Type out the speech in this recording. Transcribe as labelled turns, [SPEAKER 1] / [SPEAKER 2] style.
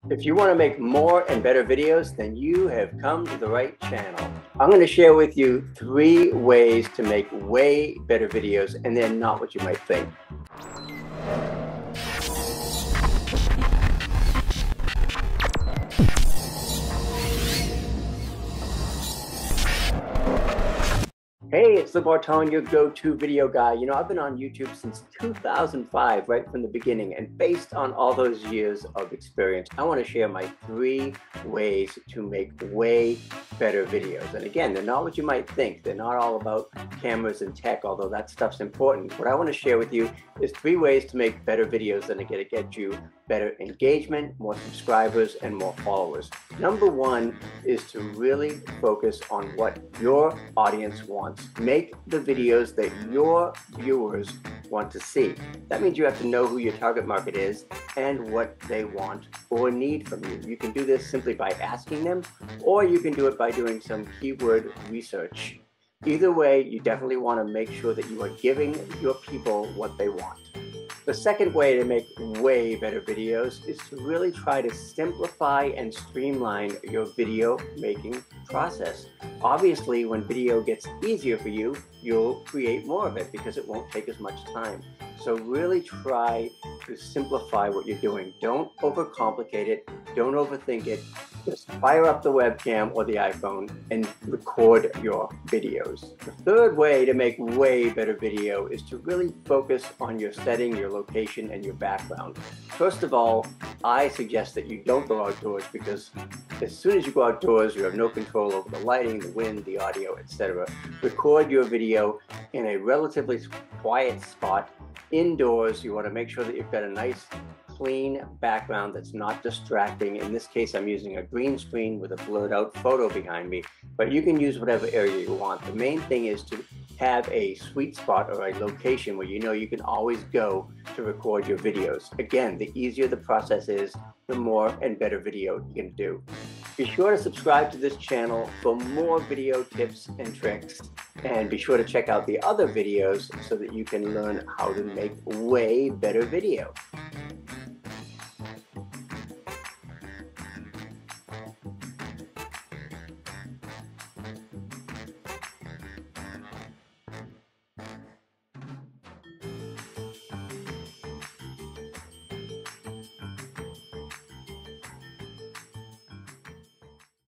[SPEAKER 1] If you want to make more and better videos, then you have come to the right channel. I'm going to share with you 3 ways to make way better videos, and they're not what you might think. Hey, it's the Bortone, your go-to video guy. You know, I've been on YouTube since 2005, right from the beginning. And based on all those years of experience, I want to share my 3 ways to make way better videos. And again, they're not what you might think. They're not all about cameras and tech, although that stuff's important. What I want to share with you is 3 ways to make better videos that are going to get you better engagement, more subscribers, and more followers. Number 1 is to really focus on what your audience wants. Make the videos that your viewers want to see. That means you have to know who your target market is and what they want or need from you. You can do this simply by asking them, or you can do it by doing some keyword research. Either way, you definitely want to make sure that you are giving your people what they want. The second way to make way better videos is to really try to simplify and streamline your video making process. Obviously, when video gets easier for you, you'll create more of it because it won't take as much time. So really try to simplify what you're doing. Don't overcomplicate it. Don't overthink it. Just fire up the webcam or the iPhone and record your videos. The third way to make way better video is to really focus on your setting, your location, and your background. First of all, I suggest that you don't go outdoors, because as soon as you go outdoors, you have no control over the lighting, the wind, the audio, etc. Record your video in a relatively quiet spot. Indoors, you want to make sure that you've got a nice clean background that's not distracting. In this case, I'm using a green screen with a blurred out photo behind me, but you can use whatever area you want. The main thing is to have a sweet spot or a location where you know you can always go to record your videos. Again, the easier the process is, the more and better video you can do. Be sure to subscribe to this channel for more video tips and tricks, and be sure to check out the other videos so that you can learn how to make way better video.